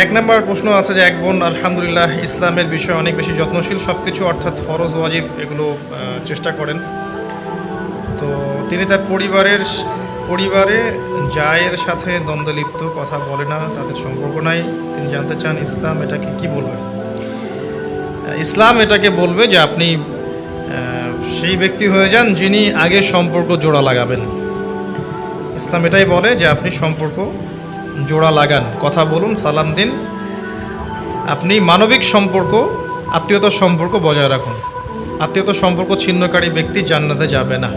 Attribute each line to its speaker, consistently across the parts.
Speaker 1: এক নম্বর প্রশ্ন আছে যে এক বোন আলহামদুলিল্লাহ ইসলামের বিষয়ে অনেক বেশি যত্নশীল, সব কিছু অর্থাৎ ফরজ ওয়াজিব এগুলো চেষ্টা করেন। তো তিনি তার পরিবারে জায়ের সাথে দ্বন্দ্বলিপ্ত, কথা বলে না, তাদের সম্পর্ক নাই। তিনি জানতে চান ইসলাম এটাকে কি বলবে। ইসলাম এটাকে বলবে যে আপনি সেই ব্যক্তি হয়ে যান যিনি আগে সম্পর্ক জোড়া লাগাবেন। ইসলাম এটাই বলে যে আপনি সম্পর্ক জোড়া লাগান, কথা বলুন, সালাম দিন, আপনি মানবিক সম্পর্ক, আত্মীয়তার সম্পর্ক বজায় রাখুন। আত্মীয়তার সম্পর্ক ছিন্নকারী ব্যক্তি জান্নাতে যাবে না।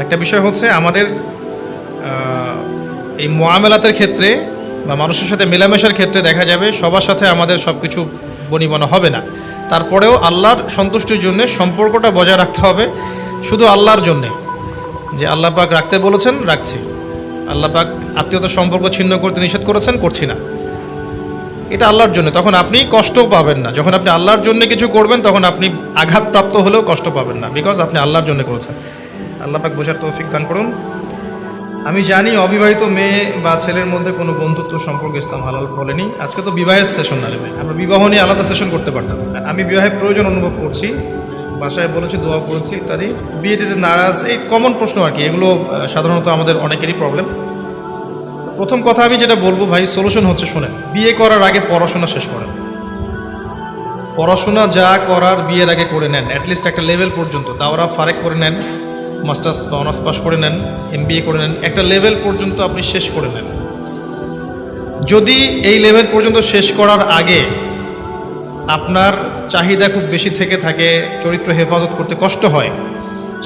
Speaker 1: একটা বিষয় হচ্ছে আমাদের এই মুআমালাতের ক্ষেত্রে বা মানুষের সাথে মেলামেশার ক্ষেত্রে দেখা যাবে সবার সাথে আমাদের সব কিছু বনিবনা হবে না, তারপরেও আল্লাহর সন্তুষ্টির জন্য সম্পর্কটা বজায় রাখতে হবে, শুধু আল্লাহর জন্যে, যে আল্লাহ পাক রাখতে বলেছেন রাখছি, আল্লাহ পাক আত্মীয়তার সম্পর্ক ছিন্ন করতে নিষেধ করেছেন করছি না, এটা আল্লাহর জন্য। তখন আপনি কষ্টও পাবেন না। যখন আপনি আল্লাহর জন্য কিছু করবেন তখন আপনি আঘাতপ্রাপ্ত হলেও কষ্ট পাবেন না, বিকজ আপনি আল্লাহর জন্য করেছেন। আল্লাহ পাক বোঝার তৌফিক দান করুন। আমি জানি অবিবাহিত মেয়ে বা ছেলের মধ্যে কোনো বন্ধুত্ব সম্পর্ক ইসলাম হালাল বলেনি। আজকে তো বিবাহের সেশন না নেবে, আমরা বিবাহ নিয়ে আলাদা সেশন করতে পারতাম। আমি বিবাহের প্রয়োজন অনুভব করছি, বাসায় বলেছি, দোয়া করেছি ইত্যাদি। বিয়ে দিতে নারাজ, এই কমন প্রশ্ন আর কি, এগুলো সাধারণত আমাদের অনেকেরই প্রবলেম। প্রথম কথা আমি যেটা বলবো ভাই, সলিউশন হচ্ছে শোনেন, বিয়ে করার আগে পড়াশোনা শেষ করেন। পড়াশোনা যা করার বিয়ের আগে করে নেন, অ্যাটলিস্ট একটা লেভেল পর্যন্ত। দাওরা ফারেক করে নেন, মাস্টার্স বা অনার্স পাস করে নেন, MBA করে নেন, একটা লেভেল পর্যন্ত আপনি শেষ করে নেন। যদি এই লেভেল পর্যন্ত শেষ করার আগে আপনার চাহিদা খুব বেশি থেকে থাকে, চরিত্র হেফাজত করতে কষ্ট হয়,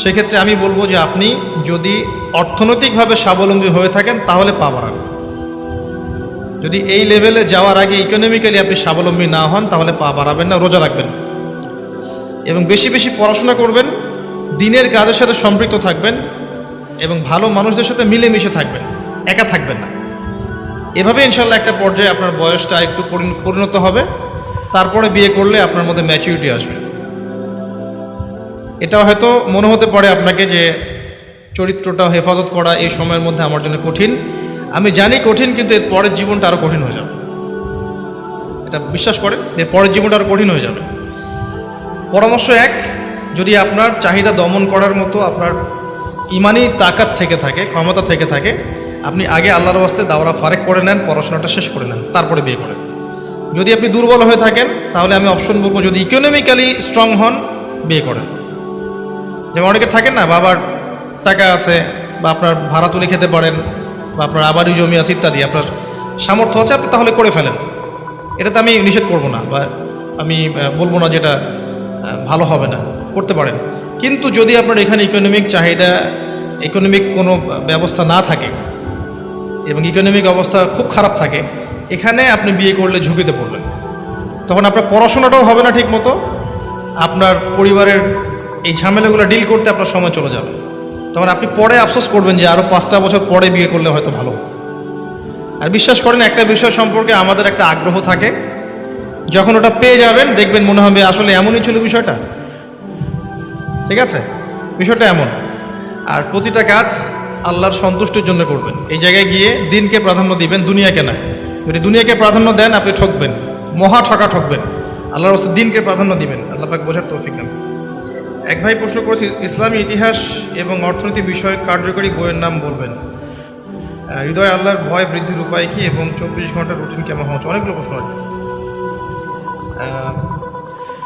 Speaker 1: সেক্ষেত্রে আমি বলবো যে আপনি যদি অর্থনৈতিকভাবে স্বাবলম্বী হয়ে থাকেন তাহলে পা বাড়ান। যদি এই লেভেলে যাওয়ার আগে ইকোনমিক্যালি আপনি স্বাবলম্বী না হন তাহলে পা বাড়াবেন না, রোজা রাখবেন এবং বেশি বেশি পড়াশোনা করবেন, দিনের কাজের সাথে সম্পৃক্ত থাকবেন এবং ভালো মানুষদের সাথে মিলেমিশে থাকবেন, একা থাকবেন না। এভাবে ইনশাল্লাহ একটা পর্যায়ে আপনার বয়সটা একটু পরিণত হবে, তারপরে বিয়ে করলে আপনার মধ্যে ম্যাচুরিটি আসবে। এটা হয়তো মনে হতে পারে আপনাকে যে চরিত্রটা হেফাজত করা এই সময়ের মধ্যে আমার জন্য কঠিন। আমি জানি কঠিন, কিন্তু এর পরের জীবনটা আরও কঠিন হয়ে যাবে। এটা বিশ্বাস করেন, এর পরের জীবনটা আরও কঠিন হয়ে যাবে। পরামর্শ এক, যদি আপনার চাহিদা দমন করার মতো আপনার ইমানি তাকাত থেকে থাকে, ক্ষমতা থেকে থাকে, আপনি আগে আল্লাহর ওয়াস্তে দাওরা ফারেক করে নেন, পড়াশোনাটা শেষ করে নেন, তারপরে বিয়ে করেন। যদি আপনি দুর্বল হয়ে থাকেন তাহলে আমি অপশন বলবো, যদি ইকোনমিক্যালি স্ট্রং হন বিয়ে করেন। যেমন অনেকে থাকেন না, বাবার টাকা আছে বা আপনার ভাড়া তুলে খেতে পারেন বা আপনার আবারি জমি আছে ইত্যাদি, আপনার সামর্থ্য আছে, আপনি তাহলে করে ফেলেন। এটাতে আমি নিষেধ করব না বা আমি বলবো না যেটা ভালো হবে না, করতে পারেন। কিন্তু যদি আপনার এখানে ইকোনমিক চাহিদা, ইকোনমিক কোনো ব্যবস্থা না থাকে এবং ইকোনমিক অবস্থা খুব খারাপ থাকে, এখানে আপনি বিয়ে করলে ঝুঁকিতে পড়বেন। তখন আপনার পড়াশোনাটাও হবে না ঠিক মতো, আপনার পরিবারের এই ঝামেলাগুলো ডিল করতে আপনার সময় চলে যাবে। তখন আপনি পরে আফসোস করবেন যে আরও 5টা বছর পরে বিয়ে করলে হয়তো ভালো হতো। আর বিশ্বাস করেন, একটা বিষয় সম্পর্কে আমাদের একটা আগ্রহ থাকে, যখন ওটা পেয়ে যাবেন দেখবেন মনে হবে আসলে এমনই ছিল বিষয়টা। ঠিক আছে, বিষয়টা এমন। আর প্রতিটা কাজ আল্লাহর সন্তুষ্টির জন্য করবেন। এই জায়গায় গিয়ে দিনকে প্রাধান্য দিবেন, দুনিয়াকে না। যদি দুনিয়াকে প্রাধান্য দেন আপনি ঠকবেন, মহা ঠকবেন। আল্লাহর রাস্তায় দিনকে প্রাধান্য দিবেন। আল্লাহ পাক বোঝার তৌফিক দেন। এক ভাই প্রশ্ন করেছি, ইসলামী ইতিহাস এবং অর্থনীতি বিষয়ক কার্যকরী বইয়ের নাম বলবেন। হৃদয় আল্লাহর ভয় বৃদ্ধির উপায় কি এবং 24 ঘন্টার রুটিন কেমন হচ্ছে? অনেকগুলো প্রশ্ন আছে।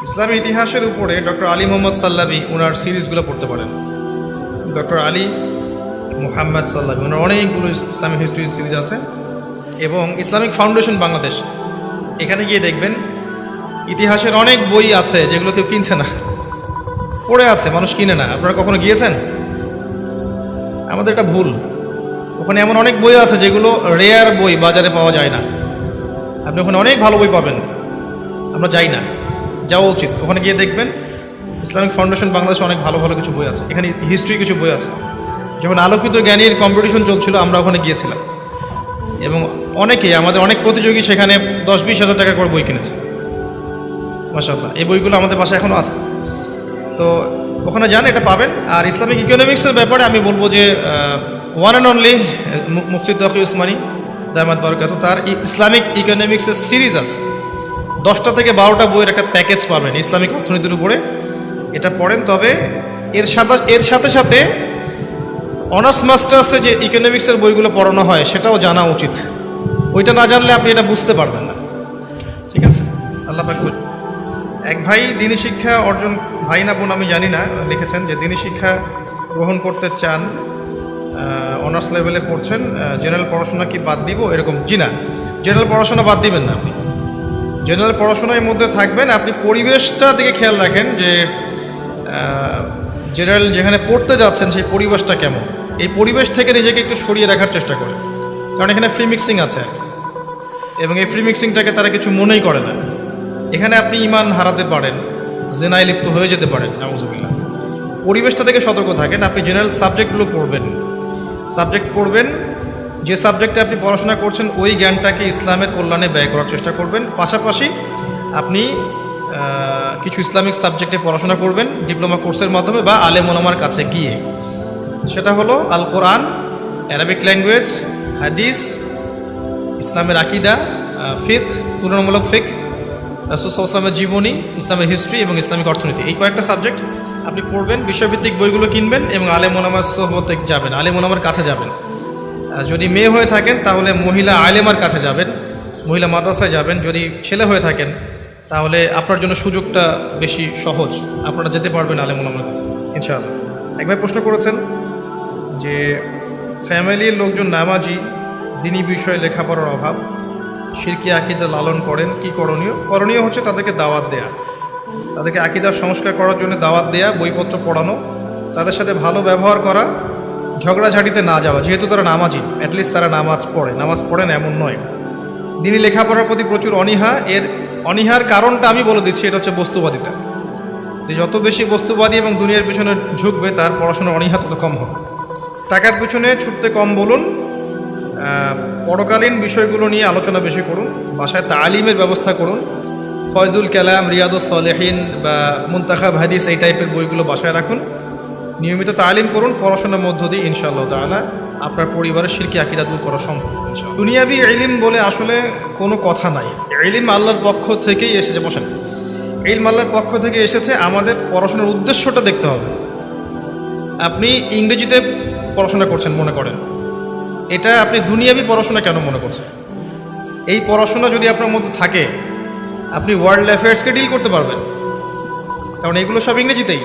Speaker 1: ইসলামী ইতিহাসের উপরে ডক্টর আলী মোহাম্মদ সাল্লাবি ওনার সিরিজগুলো পড়তে পারেন। ডক্টর আলী মুহাম্মদ সাল্লাবি ওনার অনেকগুলো ইসলামিক হিস্ট্রি সিরিজ আছে। এবং ইসলামিক ফাউন্ডেশন বাংলাদেশ, এখানে গিয়ে দেখবেন ইতিহাসের অনেক বই আছে যেগুলো কেউ কিনছে না, পড়ে আছে, মানুষ কিনে না। আপনারা কখনো গিয়েছেন? আমাদের এটা ভুল। ওখানে এমন অনেক বই আছে যেগুলো রেয়ার বই, বাজারে পাওয়া যায় না। আপনি ওখানে অনেক ভালো বই পাবেন, আমরা যাই না, যাওয়া উচিত। ওখানে গিয়ে দেখবেন ইসলামিক ফাউন্ডেশন বাংলাদেশে অনেক ভালো ভালো কিছু বই আছে। এখানে হিস্ট্রি কিছু বই আছে। যখন আলোকিত জ্ঞানীর কম্পিটিশন চলছিল আমরা ওখানে গিয়েছিলাম এবং অনেকেই, আমাদের অনেক প্রতিযোগী সেখানে 10-20 হাজার টাকা করে বই কিনেছে। মাশাআল্লাহ, এই বইগুলো আমাদের বাসায় এখনও আছে। তো ওখানে যান, এটা পাবেন। আর ইসলামিক ইকোনমিক্সের ব্যাপারে আমি বলবো যে ওয়ান অ্যান্ড অনলি মুফতি তকি উসমানী, দামাত বারাকাতু, তার ইসলামিক ইকোনমিক্সের সিরিজ আছে, 10টা থেকে 12টা বইয়ের একটা প্যাকেজ পাবেন ইসলামিক অর্থনীতির উপরে। এটা পড়েন। তবে এর সাথে সাথে অনার্স মাস্টার্সে যে ইকোনমিক্সের বইগুলো পড়ানো হয় সেটাও জানা উচিত। ওইটা না জানলে আপনি এটা বুঝতে পারবেন না। ঠিক আছে, আল্লাহ পাক। এক ভাই দ্বীনি শিক্ষা অর্জন, ভাই না বোন আমি জানি না, লিখেছেন যে দ্বীনি শিক্ষা গ্রহণ করতে চান, অনার্স লেভেলে পড়ছেন, জেনারেল পড়াশোনা কি বাদ দিব এরকম? জি না, জেনারেল পড়াশোনা বাদ দিবেন না। আপনি জেনারেল পড়াশোনার মধ্যে থাকবেন। আপনি পরিবেশটা দিকে খেয়াল রাখেন যে জেনারেল যেখানে পড়তে যাচ্ছেন সেই পরিবেশটা কেমন, এই পরিবেশ থেকে নিজেকে একটু সরিয়ে রাখার চেষ্টা করে। কারণ এখানে ফ্রি মিক্সিং আছে আর কি, এবং এই ফ্রি মিক্সিংটাকে তারা কিছু মনেই করে না। এখানে আপনি ইমান হারাতে পারেন, জেনায় লিপ্ত হয়ে যেতে পারেন, নাউজুবিল্লাহ। পরিবেশটা থেকে সতর্ক থাকেন। আপনি জেনারেল সাবজেক্টগুলো পড়বেন, যে সাবজেক্টে আপনি পড়াশোনা করছেন ওই জ্ঞানটাকে ইসলামের কল্যাণে ব্যয় করার চেষ্টা করবেন। পাশাপাশি আপনি কিছু ইসলামিক সাবজেক্টে পড়াশোনা করবেন ডিপ্লোমা কোর্সের মাধ্যমে বা আলেম ওলামার কাছে গিয়ে। সেটা হলো আল কোরআন, অ্যারাবিক ল্যাঙ্গুয়েজ, হাদিস, ইসলামের আকিদা, ফিক, তুলনামূলক ফিক, রাসূল সাল্লাল্লাহু আলাইহি ওয়াসাল্লামের জীবনী, ইসলামের হিস্ট্রি এবং ইসলামিক অর্থনীতি। এই কয়েকটা সাবজেক্ট আপনি পড়বেন, বিষয়ভিত্তিক বইগুলো কিনবেন এবং আলেম ওলামার সোহবতে যাবেন, আলেম ওলামার কাছে যাবেন। যদি মেয়ে হয়ে থাকেন তাহলে মহিলা আলেমার কাছে যাবেন, মহিলা মাদ্রাসায় যাবেন। যদি ছেলে হয়ে থাকেন তাহলে আপনার জন্য সুযোগটা বেশি সহজ, আপনারা যেতে পারবেন আলেম ওলামার কাছে ইনশাআল্লাহ। একবার প্রশ্ন করেছেন যে ফ্যামিলির লোকজন নামাজি, দ্বীনি বিষয়ে লেখাপড়ার অভাব, শিরকি আকিদা লালন করেন, কি করণীয়? করণীয় হচ্ছে তাদেরকে দাওয়াত দেয়া, তাদেরকে আকিদার সংস্কার করার জন্য দাওয়াত দেয়া, বইপত্র পড়ানো, তাদের সাথে ভালো ব্যবহার করা, ঝগড়াঝাটিতে না যাওয়া। যেহেতু তারা নামাজি, অ্যাটলিস্ট তারা নামাজ পড়েন এমন নয়। দ্বীনি লেখাপড়ার প্রতি প্রচুর অনীহা। এর অনীহার কারণটা আমি বলে দিচ্ছি, এটা হচ্ছে বস্তুবাদিতা। যে যত বেশি বস্তুবাদী এবং দুনিয়ার পিছনে ঝুঁকবে তার পড়াশোনার অনীহা তত কম হবে। টাকার পিছনে ছুটতে কম বলুন, পরকালীন বিষয়গুলো নিয়ে আলোচনা বেশি করুন, বাসায় তালিমের ব্যবস্থা করুন। ফয়জুল কালাম, রিয়াদুস সালেহিন বা মুনতাখাব হাদিস এই টাইপের বইগুলো বাসায় রাখুন, নিয়মিত তালিম করুন। পড়াশোনার মধ্য দিয়ে ইনশাআল্লাহ তাআলা আপনার পরিবারের শিরকি আকিদা দূর করা সম্ভব। দুনিয়াবি ইলম বলে আসলে কোনো কথা নাই। ইলম আল্লাহর পক্ষ থেকেই এসেছে। বসেন, ইলম আল্লাহর পক্ষ থেকে এসেছে। আমাদের পড়াশোনার উদ্দেশ্যটা দেখতে হবে। আপনি ইংরেজিতে পড়াশোনা করছেন মনে করেন, এটা আপনি দুনিয়াবি পড়াশোনা কেন মনে করছেন? এই পড়াশোনা যদি আপনার মধ্যে থাকে আপনি ওয়ার্ল্ড অ্যাফেয়ার্সকে ডিল করতে পারবেন, কারণ এগুলো সব ইংরেজিতেই।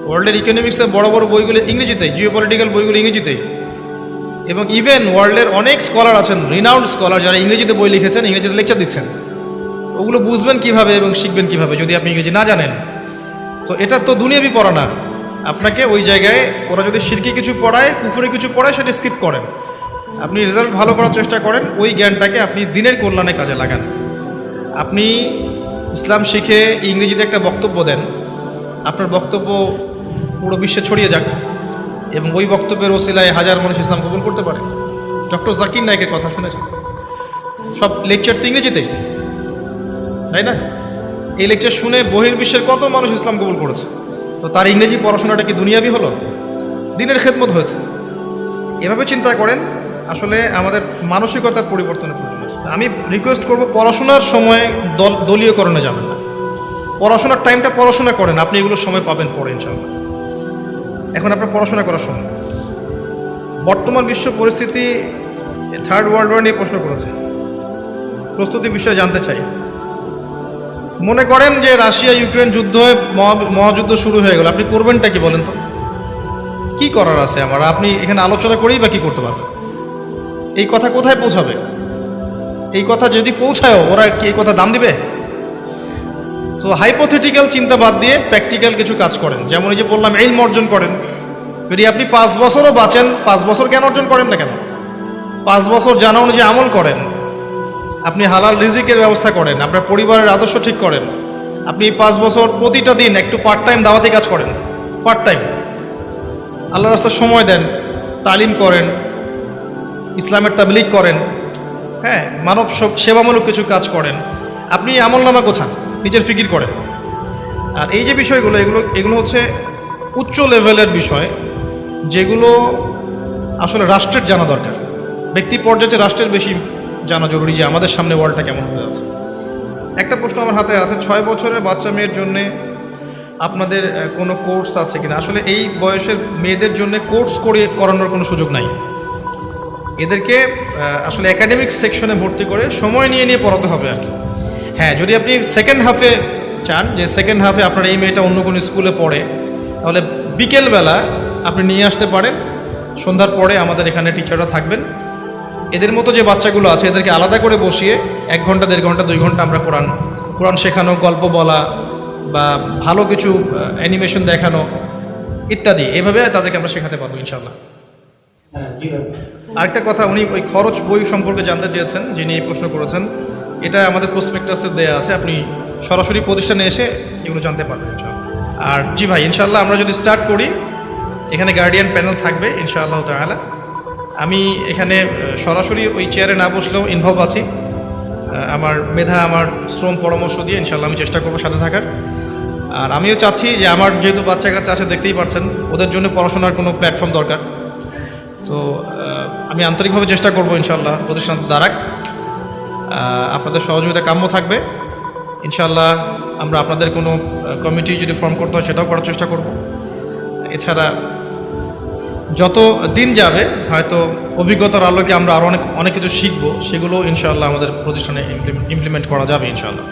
Speaker 1: ওয়ার্ল্ডের ইকোনমিক্সের বড় বড় বইগুলো ইংরেজিতেই, জিওপলিটিক্যাল বইগুলো ইংরেজিতেই। এবং ইভেন ওয়ার্ল্ডের অনেক স্কলার আছেন, রিনাউন্ড স্কলার, যারা ইংরেজিতে বই লিখেছেন, ইংরেজিতে লেকচার দিচ্ছেন। ওগুলো বুঝবেন কিভাবে এবং শিখবেন কিভাবে যদি আপনি ইংরেজি না জানেন? তো এটা তো দুনিয়াবি পড়া না। আপনাকে ওই জায়গায় ওরা যদি শিরকি কিছু পড়ায়, কুফরি কিছু পড়ায়, সেটা স্কিপ করেন। আপনি রেজাল্ট ভালো করার চেষ্টা করেন, ওই জ্ঞানটাকে আপনি দিনের কল্যাণে কাজে লাগান। আপনি ইসলাম শিখে ইংরেজিতে একটা বক্তব্য দেন, আপনার বক্তব্য পুরো বিশ্বে ছড়িয়ে যাক এবং ওই বক্তব্যের ওসিলায় হাজার মানুষ ইসলাম কবুল করতে পারে। ডক্টর জাকির নায়েকের কথা শুনেছেন? সব লেকচার তো ইংরেজিতেই, তাই না? এই লেকচার শুনে বহির্বিশ্বের কত মানুষ ইসলাম কবুল করেছে। তো তার ইংরেজি পড়াশোনাটা কি দুনিয়াবি হলো? দিনের খেদমত হয়েছে। এভাবে চিন্তা করেন। আসলে আমাদের মানসিকতার পরিবর্তনের প্রয়োজন আছে। আমি রিকোয়েস্ট করব, পড়াশোনার সময় দলীয়করণে যাবেন না। পড়াশোনার টাইমটা পড়াশোনা করেন, আপনি এগুলো সময় পাবেন পরে ইনশাআল্লাহ। এখন আপনার পড়াশোনা করার সময়। বর্তমান বিশ্ব পরিস্থিতি, থার্ড ওয়ার্ল্ড ওয়ার নিয়ে প্রশ্ন করেছে, প্রস্তুতি বিষয়ে জানতে চাই। মনে করেন যে রাশিয়া ইউক্রেন যুদ্ধ হয়ে মহাযুদ্ধ শুরু হয়ে গেল, আপনি করবেনটা কি বলেন তো? কি করার আছে আমার? আপনি এখানে আলোচনা করেই বা কি করতে পারবেন? এই কথা কোথায় পৌঁছাবে? এই কথা যদি পৌঁছায়ও, ওরা কি এই কথা দাম দিবে? তো হাইপোথেটিক্যাল চিন্তা বাদ দিয়ে প্র্যাকটিক্যাল কিছু কাজ করেন। যেমন এই যে বললাম, ইলম অর্জন করেন। যদি আপনি 5 বছরও বাঁচেন, 5 বছর জ্ঞান অর্জন করেন না কেন? 5 বছর জানা অনুযায়ী আমল করেন, আপনি হালাল রিজিকের ব্যবস্থা করেন, আপনার পরিবারের আদর্শ ঠিক করেন। আপনি 5 বছর প্রতিটা দিন একটু পার্ট টাইম দাওয়াতি কাজ করেন, পার্ট টাইম আল্লাহর রাস্তায় সময় দেন, তালিম করেন, ইসলামের তাবলীগ করেন, হ্যাঁ, মানব সেবামূলক কিছু কাজ করেন। আপনি আমলনামা গোছান, নিজের ফিকির করেন। আর এই যে বিষয়গুলো, এগুলো হচ্ছে উচ্চ লেভেলের বিষয়, যেগুলো আসলে রাষ্ট্রের জানা দরকার। ব্যক্তি পর্যায়ে রাষ্ট্রের বেশি জানা জরুরি যে আমাদের সামনে ওয়ার্ল্ডটা কেমন হতে যাচ্ছে। একটা প্রশ্ন আমার হাতে আছে, 6 বছরের বাচ্চা মেয়ের জন্যে আপনাদের কোনো কোর্স আছে কিনা? আসলে এই বয়সের মেয়েদের জন্য কোর্স করানোর কোনো সুযোগ নাই। এদেরকে আসলে একাডেমিক সেকশনে ভর্তি করে সময় নিয়ে নিয়ে পড়াতে হবে আর কি। হ্যাঁ, যদি আপনি সেকেন্ড হাফে চান যে সেকেন্ড হাফে আপনার এই মেয়েটা অন্য কোনো স্কুলে পড়ে, তাহলে বিকেলবেলা আপনি নিয়ে আসতে পারেন। সন্ধ্যার পরে আমাদের এখানে টিচাররা থাকবেন। এদের মতো যে বাচ্চাগুলো আছে এদেরকে আলাদা করে বসিয়ে 1 ঘন্টা 1.5 ঘন্টা 2 ঘন্টা আমরা কোরআন শেখানো, গল্প বলা বা ভালো কিছু অ্যানিমেশন দেখানো ইত্যাদি, এভাবে তাদেরকে আমরা শেখাতে পারবো ইনশাআল্লাহ। আরেকটা কথা, উনি ওই খরচ বই সম্পর্কে জানতে চেয়েছেন, যিনি এই প্রশ্ন করেছেন। এটা আমাদের প্রসপেক্টাসে দেওয়া আছে, আপনি সরাসরি প্রতিষ্ঠানে এসে এগুলো জানতে পারবেন ইনশাআল্লাহ। আর জি ভাই, ইনশাআল্লাহ আমরা যদি স্টার্ট করি, এখানে গার্ডিয়ান প্যানেল থাকবে ইনশাআল্লাহ তাআলা। আমি এখানে সরাসরি ওই চেয়ারে না বসলেও ইনভলভ আছি। আমার মেধা, আমার শ্রম, পরামর্শ দিয়ে ইনশাআল্লাহ আমি চেষ্টা করবো সাথে থাকার। আর আমিও চাচ্ছি যে আমার যেহেতু বাচ্চা কাচ্চা আছে, দেখতেই পাচ্ছেন, ওদের জন্য পড়াশোনার কোনো প্ল্যাটফর্ম দরকার। তো আমি আন্তরিকভাবে চেষ্টা করবো ইনশাআল্লাহ প্রতিষ্ঠান দ্বারা আপনাদের সহযোগিতা কাম্য থাকবে ইনশাআল্লাহ। আমরা আপনাদের কোনো কমিটি যদি ফর্ম করতে হয় সেটাও করার চেষ্টা করব। এছাড়া যত দিন যাবে হয়তো অভিজ্ঞতার আলোকে আমরা আরও অনেক কিছু শিখবো, সেগুলো ইনশাআল্লাহ আমাদের প্রতিষ্ঠানে ইমপ্লিমেন্ট করা যাবে ইনশাআল্লাহ।